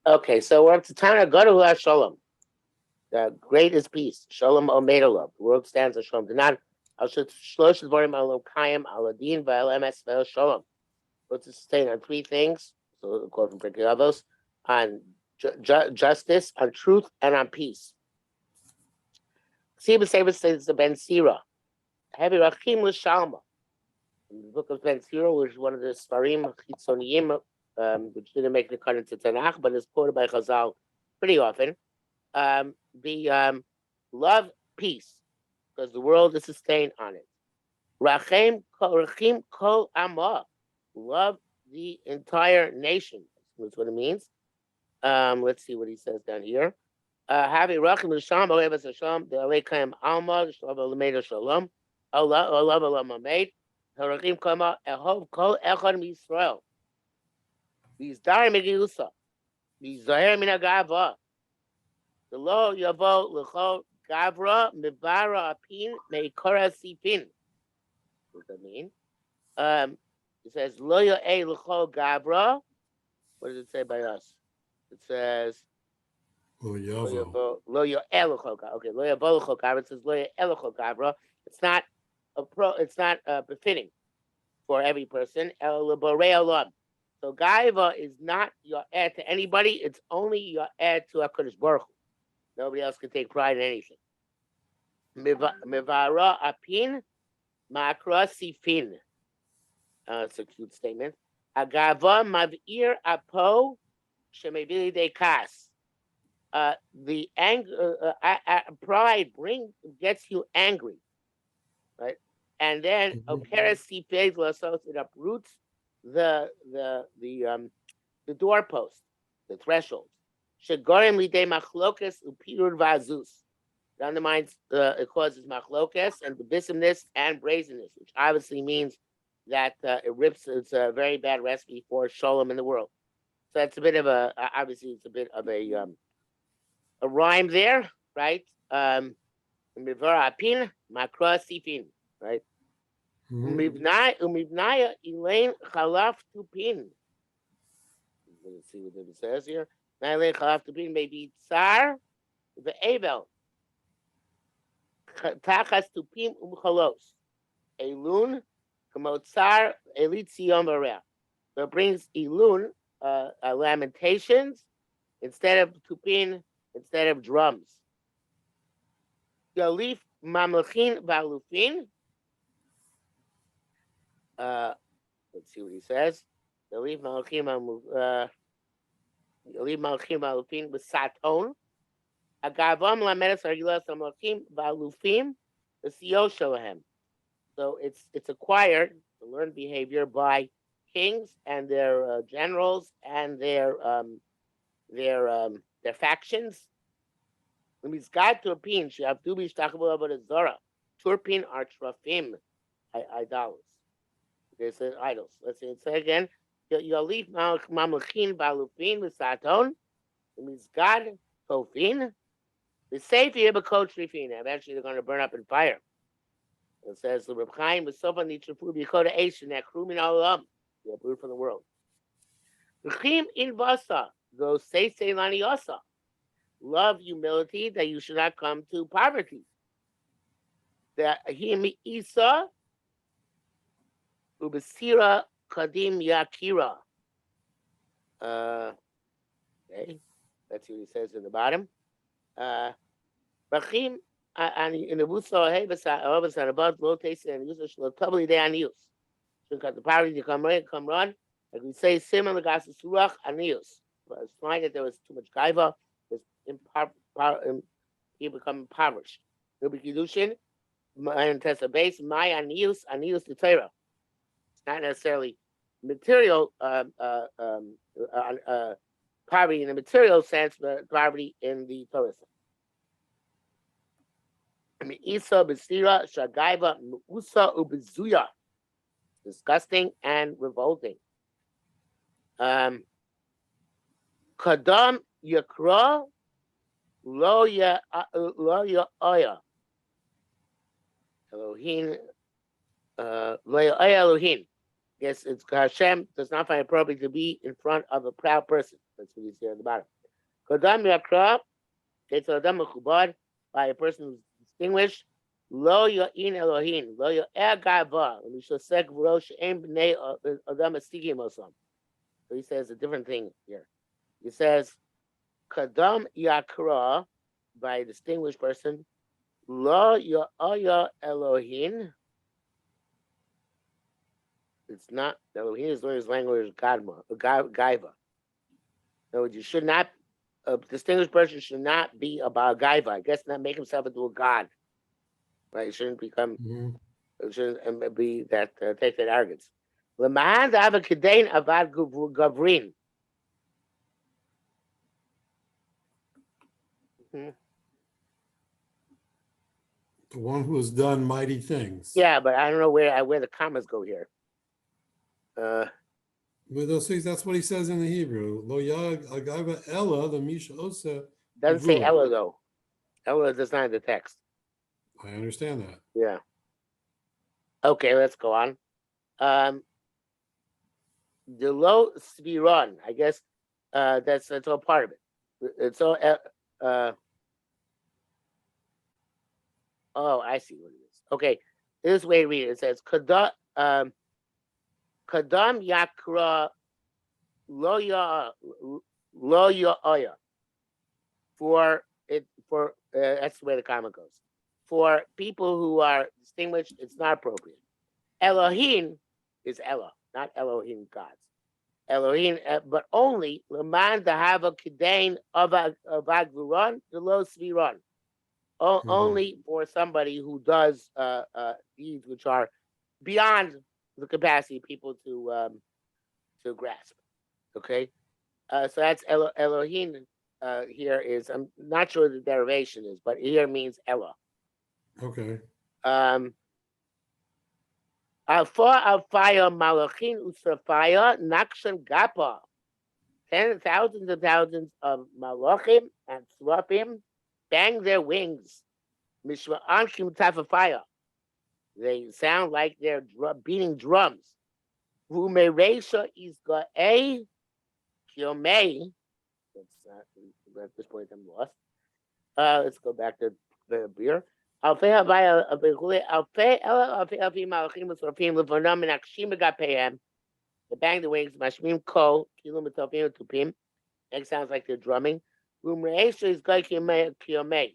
Okay, so we're up to time. Gadol Shalom. The great is peace. Shalom Omedolov. The world stands on Shalom. Dinan. Al Shlosh Dvarim Al Kayim Al Adin V'Al Emes V'Al Shalom. What's it sustain on three things? So the quote from Perek Avos, on justice, on truth, and on peace. Siba Saber says the Ben Sira. Heavy Rachim L'Shalma. In the book of Ben Sira, which is one of the Sefarim Chitzoniyim, which didn't make the cut into Tanakh, but is quoted by Chazal pretty often. The love peace, because the world is sustained on it. Rachim kol amah, love the entire nation. That's what it means. Let's see what he says down here. Havi rachim l'sham olevas Hashem the aleikaim alma l'shlav l'meida shalom Allah Allah made harachim kama ehov kol echad miYisrael v'yizdar megilusa v'yizaher min hagava the lo yavo l'chol gavra mivara apin meikora sipin. What does that mean? It says lo ya'eh l'chol gavra. What does it say by us? It says lo ya'eh l'chol gavra. Okay, lo yavo l'chol gavra. It says lo ya'eh l'chol gavra. It's not It's not befitting for every person. El l'borei olam. So gaiva is not your heir to anybody. It's only your heir to HaKadosh Baruch Hu. Nobody else can take pride in anything. Mivara apin makra sifin. It's a cute statement. Agava mavir apo shemevili de kas. The anger, pride gets you angry, right? And then opera sifes lasos, it uproots the doorpost, the threshold. Shegorim lidei machlokas upirur vazus. It undermines, it causes machlokas and divisiveness and brazenness, which obviously means that it's a very bad recipe for shalom in the world. So that's a bit of obviously it's a bit of a rhyme there, right? Mivara apin makra sifin, right? Umivnaya elaine chalaf tupin. Let's see what it says here. Elaine chalaf tupin may be tsar ve'evel. Tachas tupim umchalos. Elun kamotzar elitzion bareach. So it brings elun, lamentations, instead of tupin, instead of drums. Yalif mamlechin v'alufin. Let's see what he says. Yalif malchim v'alufin b'saton. Agavam lamedes argilas malchim v'alufin v'siyos shalahem. So it's acquired, the learned behavior by kings and their generals and their factions. Turpin are trafim, idols. They said idols. Let's say it again. Yalif mamlechin balufin v'saton. Mizgad tofin. The Sefaria b'kol trifin. Eventually they're going to burn up in fire. It says the Rabbi Chaim was so funny to prove Yekoda Eish and that Krumin Olam. They're approved from the world. Rechim in Vasa, those say Lani Osa. Love humility that you should not come to poverty. That him Isa Ubasira Kadim Yakira. Okay, that's what he says in the bottom. Rechim. And in the Busa, hey, and above low taste and use of probably they are use. So got the power to come run. Like we say, similar gas to Surach and use. But it's fine that there was too much gaiva, he become impoverished. There'll be Kiddushin, and test a base, my anius the Torah. It's not necessarily material poverty in the material sense, but poverty in the Torah sense. Isa besira shagaiva usa ubezuya, disgusting and revolting. Kadam yakra lo ya aya Elohim lo ya aya Elohim. guess it's Hashem does not find it appropriate to be in front of a proud person. That's what he's here at the bottom. Kodam yakra, it's Adam mechubad, by a person who's distinguished. Lo yo'in Elohim, lo yo'er gava, mishosek v'ro she'em b'nei Adam estigim osam. So he says a different thing here. He says, Kodam yakra, by a distinguished person. Lo yo'er Elohim. It's not Elohim is learning his language Gaiva. In other words, you should not, a distinguished person should not be about Gaiva. I guess not make himself into a god. Right? It shouldn't become, it shouldn't be that, take that arrogance. L'mahan da'ava kedain avad gavrin. The one who has done mighty things. Yeah, but I don't know where the commas go here. With those things, that's what he says in the Hebrew. Lo yag agava ella the misha osa. Doesn't say Ella though. Ella does not in the text. I understand that. Yeah. Okay, let's go on. The low spiron, I guess that's all part of it. It's all oh, I see what it is. Okay, this way to read it. It says Kadam yakra lo ya'aya. For that's the way the comma goes. For people who are distinguished, it's not appropriate. Elohim is Ella, not Elohim gods. Elohim, but only leman dahava kidain avad vuran lo sviran. Only for somebody who does deeds which are beyond the capacity of people to grasp. Okay, so that's Elohim. Here is, I'm not sure the derivation is, but here means Ella. Okay. Alfaya malachin usrafaya nakshan gapa. Thousands and thousands of malachim and srafim bang their wings. Mishma'ankim tafafaya. They sound like they're beating drums. Humeresha is ga'e kiomei. At this point, I'm lost. Let's go back to the beer. They bang the wings. Mashmim ko kilum etofim tupim. It sounds like they're drumming. Humeresha is ga'e kiomei.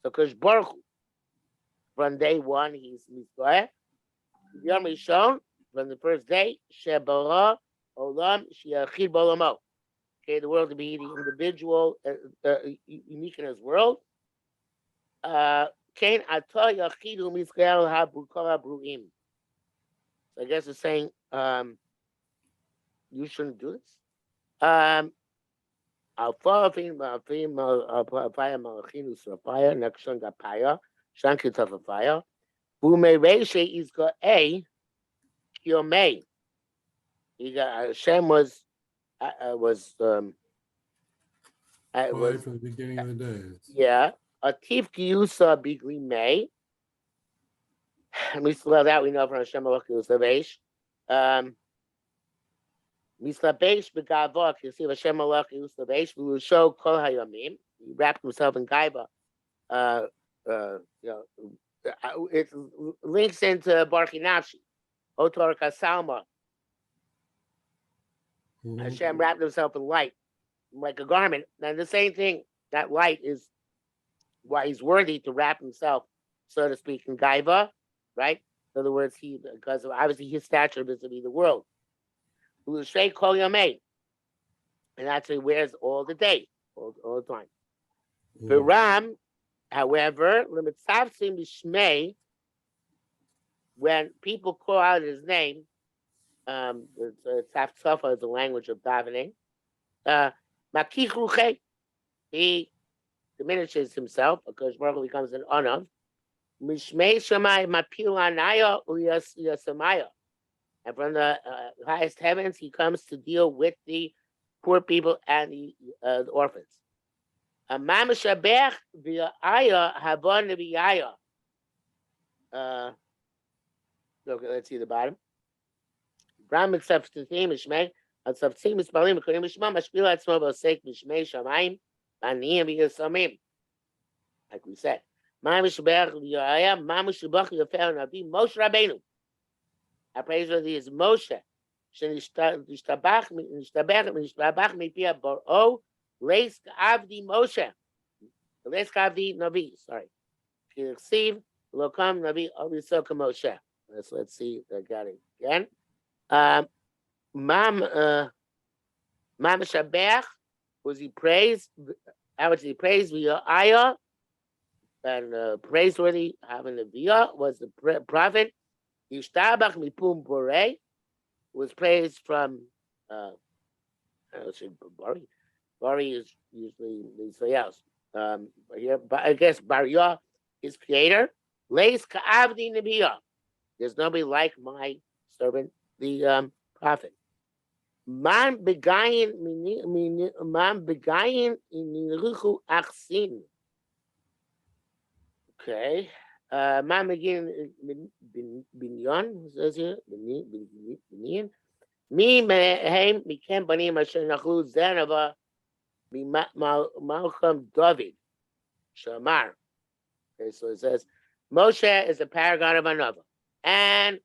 So Kosh Baruch Hu, from day one, he's Mizgoeh. Yom Rishon, from the first day, Shebara Olam She'achid Bolamo. Okay, the world to be the individual, unique in his world. Kain Atah Yachidu Mizgoeh HaBrukol HaBruim. So I guess it's saying, you shouldn't do this. Alfafim Alfaya Malachinu Srafaya Nakshon Gapaya Shankitafafaya Bume Reshe is got a Kiomei. Hashem was From the beginning of the days. Yeah. Atif Giyusa Bigli May. We still that we know from Hashem Alakiusavesh. Mislabesh begavok, you see Hashem Malach Yuslabesh, we will show Kol Hayamim. He wrapped himself in Gaiva. It links into Barki Nafshi, Otor Kasalma. Hashem wrapped himself in light, like a garment. And the same thing, that light is why he's worthy to wrap himself, so to speak, in Gaiva, right? In other words, because of obviously his stature vis-a-vis the world. And that's what he wears all the day, all the time. For Ram, however, when people call out his name, Tzaf is the language of davening. He diminishes himself because Baruch becomes an Anav. And from the highest heavens, he comes to deal with the poor people and the orphans. Okay, let's see the bottom. Ram accepts the theme, Mishmei. Accepting Mispalim, according to Mishma, Mashpila at Small Sake, Mishmei, Shamaim, Aniyam, Yasamim. Like we said. Mamishbech, Yaya, Mamishbach, Yafel, Nabi, Moshe Rabbeinu. Our praiseworthy is Moshe. Nishtabach mipia baro leis avdi Moshe. Leis avdi Nabi. Sorry. Receive lokam Nabi Avisoka Moshe. Let's see. I got it again. Mam Shabach was he praised? How much he praised via Ayah and praiseworthy having the via was the prophet. Yishtabach mipum borei was praised from Bari. Bari is usually somebody else. Here, but I guess Baria is creator. Leis ka'avdi nebiya. There's nobody like my servant, the prophet. Man begayin in achsin. Okay. Man begin binyan says here binyan. Me mehem mikem banim asher nachlu zanava Malcolm David Shamar. Okay, so it says Moshe is a paragon of another, and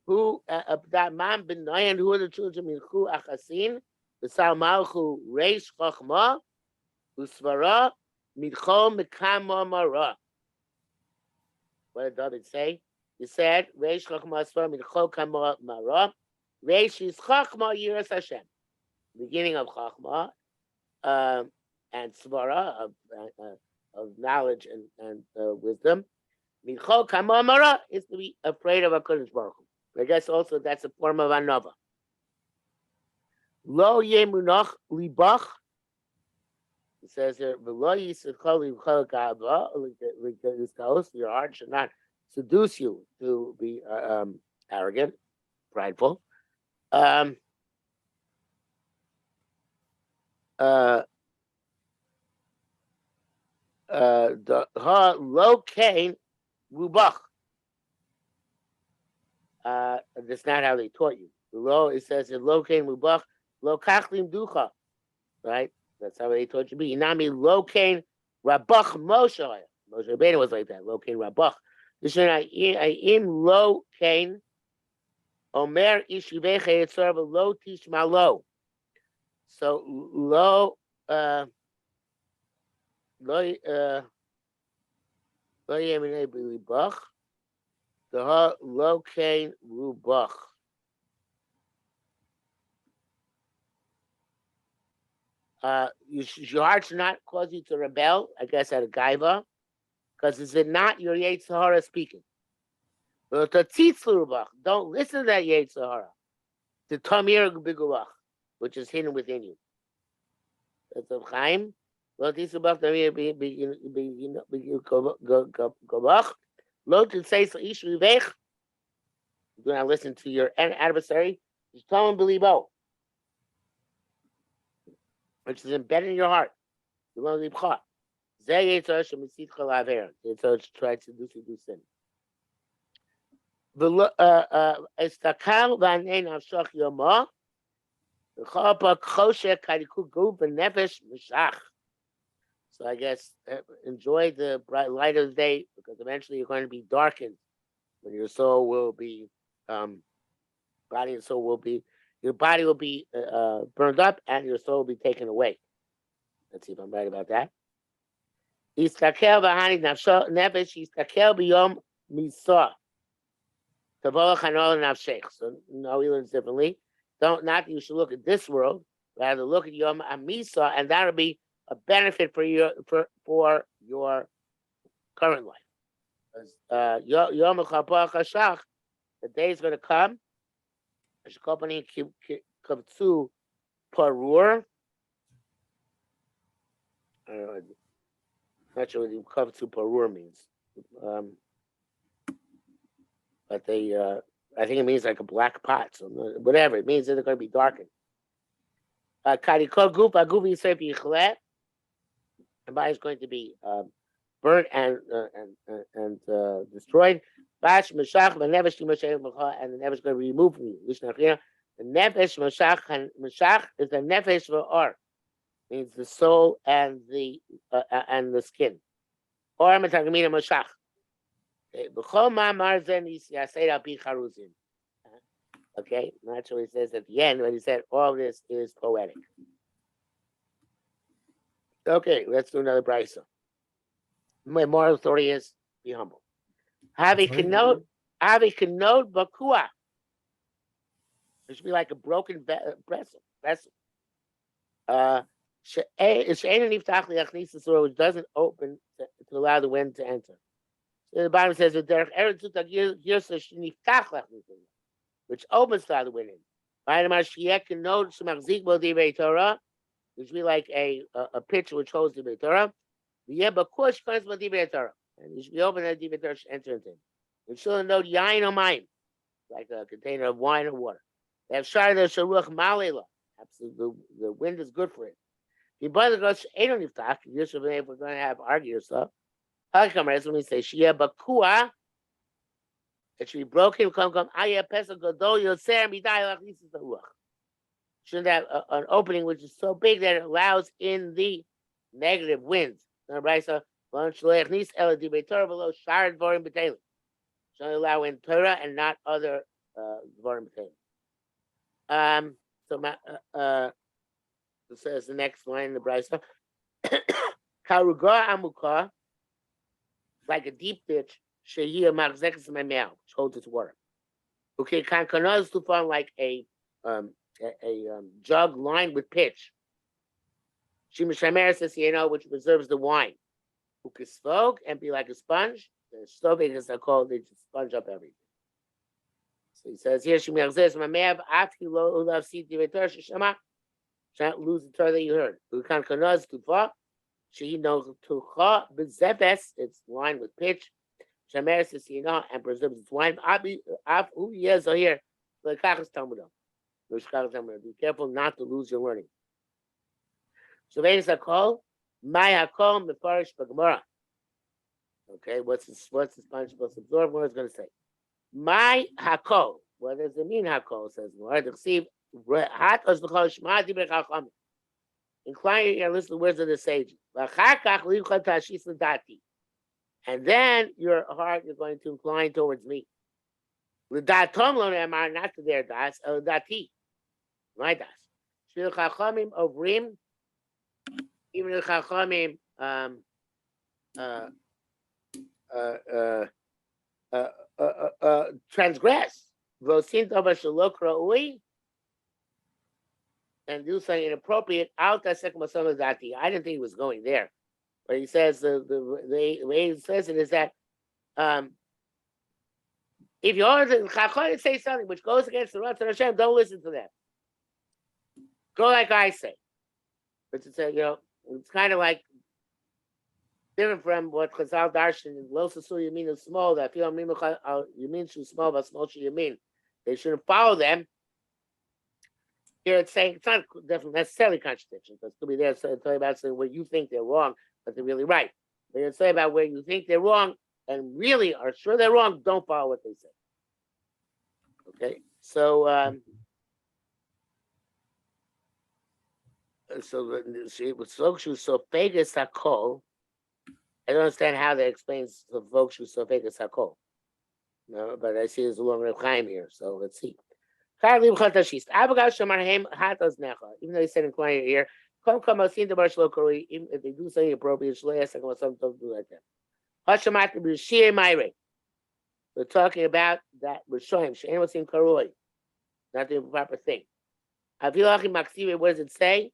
who that man benayan who are the children minchu achasin v'sal malchu reish chachma usvara midchol mekama mara. What did David say? He said reish chachma usvara midchol kama mara. Reish is chachma yiras Hashem, beginning of chachma, and svara of knowledge and wisdom. Midchol kama mara is to be afraid of HaKadosh Baruch Hu. I guess also that's a form of anova. Lo yemunach libach. It says here, "V'lo yisachol libchol ga'ava." Your heart should not seduce you to be arrogant, prideful. The ha lo kain rubach. That's not how they taught you. Below it says in lo kain rubach lo kachlim ducha. Right? That's how they taught you be. Inami lo kain rabach Moshe. Moshe Rabbeinu was like that. Lo kain rabach. This is in lo kain omer ishivecha yitzar lo tishma lo. So lo yeminei b'libach. The ha lo kain rubach. Your heart should not cause you to rebel, I guess, at a gaiva, because is it not your Yetzer Hara speaking? Don't listen to that Yetzer Hara. The tamir b'gulach, which is hidden within you. That's of Chaim. Lo tisubach tamir b'gulach. Lo t'seis ish rivech. Do not listen to your adversary. Just tell him belibo, which is embedded in your heart. You want to leave caught. Zeh Yetzer shemitzit chalaver. Yetzer tries to do sin. Estakal v'anei nafshach yomah. V'chapa choshek kadiku gu b'nefesh mishach. So I guess enjoy the bright light of the day, because eventually you're going to be darkened when your soul will be, body and soul will be, your body will be burned up and your soul will be taken away. Let's see if I'm right about that. Yistakel v'hani nefesh yistakel b'yom misah. Tavolach hanol nafshech. So no, he learns differently. Not that you should look at this world, rather look at Yom Misah, and that will be a benefit for your current life. Yom Chashach, the day is going to come. Shkopani kavtzu parur. I'm not sure what kavtzu parur means, but they, I think it means like a black pot. So whatever it means, that they're going to be darkened. Karikol gup aguv yisef yichlet. The body is going to be burnt and destroyed. Bash Mashach, the Nevesh and the Nevesh is going to be removed from you. The Nefesh Mashach is the Nefesh V'or, means the soul and the skin. Or Metagamina Mashach. Okay, that's what he says at the end when he said all this is poetic. Okay, let's do another brisa. My moral authority is be humble. Have a k'not bakua. It should be like a broken vessel. Which doesn't open to allow the wind to enter. So the Bible says which opens to allow the wind in. It should be like a pitcher which holds the Torah. And you should be open that the Torah should enter into. You should know yain or mine, like a container of wine or water. They have shar the sharuach malela. Absolutely, the wind is good for it. If we're going to have argued stuff. When we say shia bakua, it should be broken. Shouldn't have an opening which is so big that it allows in the negative winds. Should allow in Torah and not other dvarim b'teilim. It says the next line in the brisa. Karuga amuka, like a deep ditch. Shehiyah machzekes ma'mel, which holds its water. Okay, kankanaz to form like a jug lined with pitch. Shimishamer says, which preserves the wine. Ukisvog and be like a sponge. The stoving is called, they just sponge up everything. So he says here, Shemiachzes Mamev Atki Lo Ulav Siti Vetor Shema. Shan't lose the Torah that you heard. Ukan Kanaz Tufa. She knows Tucha Bezefes, it's lined with pitch. Shamer says, and preserves its wine. Who years are here? Be careful not to lose your learning. So Venis Hakol, my Hakol Mefarish B'Gemara. Okay, what's the sponge supposed to absorb? What is going to say? My Hakol. What does it mean, Hakol? Says Lord. Incline your ear and listen to the words of the sages. And then your heart, you're going to incline towards me. Not to their das, dati. My das. Shil chachamim ovrim. Even the chachamim transgress. Vosint over shalok ra'ui. And do something inappropriate. Out dati. I didn't think he was going there. But he says the way he says it is that if you order to say something which goes against the Ratzon Hashem, don't listen to them. Go like I say. But to say, it's kind of like different from what Chazal Darshan and Lo Sasu Yamin is small. That feel Yamin should small, but small should Yamin. They shouldn't follow them. Here it's saying it's not definitely necessarily contradiction, because it could be there to tell you about something where you think they're wrong, but they're really right. But it's saying about where you think they're wrong and really are sure they're wrong, don't follow what they say. Okay, so she was so Vegas Hakol. I don't understand how that explains the Vokshu so Vegas Hakol. No, but I see there's a long Rabbi Chaim here, so let's see. Even though he said incline your ear, if they do something appropriate, don't do like that. We're talking about that Rishonim, She'en Osim Karoi, not doing the proper thing. What does it say?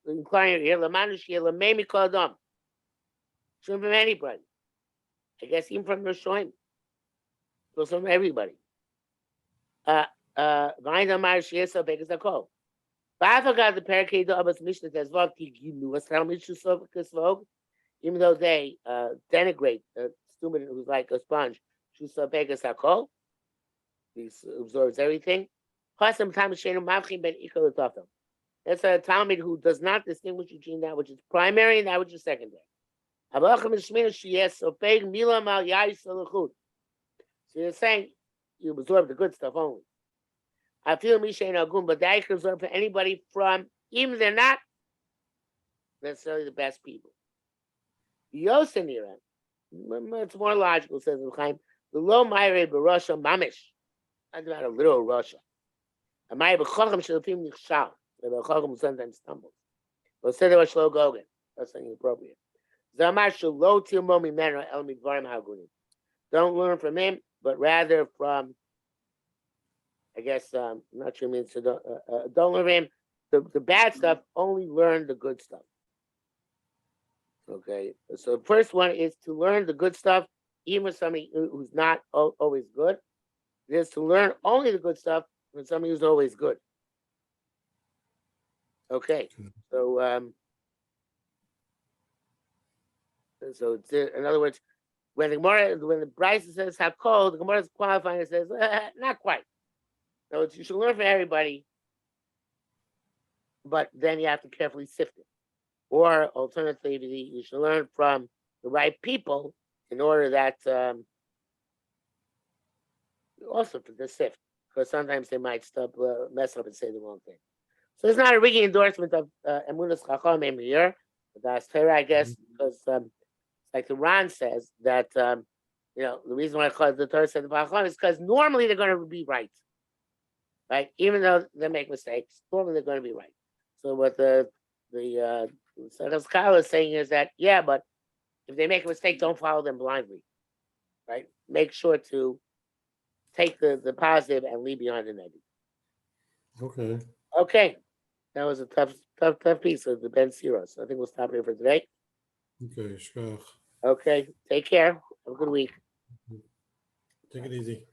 Incline your ear, shouldn't from anybody. I guess even from Rishonim. So from everybody. Mind on my Shiesa Bekas Akol. But I forgot the perek of us Mishnah says even though they denigrate a student who's like a sponge, Shusa Bekas Akol, he absorbs everything. That's a Talmud who does not distinguish between that which is primary and that which is secondary. So you're saying you absorb the good stuff only. I feel Misha Agun, but that you can absorb for anybody from, even if they're not necessarily the best people. Yosanira, it's more logical, says Rabbi Chaim. The low Mayre Barusha Mamish. That's about a little Russia. A Mayre B'Chacham Shalafim Nichshal. The B'Chacham sometimes stumbles. But said there was Shlo Gogan. That's something appropriate. Zamar Shalo Tilmo Mimeno El Midvarim Hagunim. Don't learn from him, but rather from, I guess, I'm not sure it means, so don't learn from him the bad stuff, only learn the good stuff. Okay, so the first one is to learn the good stuff, even with somebody who's not always good. It is to learn only the good stuff from somebody who's always good. Okay, so in other words, when the Brisa says how cold, the Gemara is qualifying. It says not quite. So you should learn from everybody, but then you have to carefully sift it. Or alternatively, you should learn from the right people in order that also for the sift, because sometimes they might mess up and say the wrong thing. So it's not a rigging endorsement of Emunas Chachamim here, but that's fair, I guess, because like the Ran says that the reason why I call it the Torah said the Chachamim is because normally they're going to be right, even though they make mistakes, normally they're going to be right. So what the Meseches Kalla is saying is that, but if they make a mistake, don't follow them blindly, right? Make sure to take the positive and leave behind the negative. Okay. That was a tough piece of the Ben Sira. So I think we'll stop here for today. Okay, shkach. Okay, take care. Have a good week. Take it easy.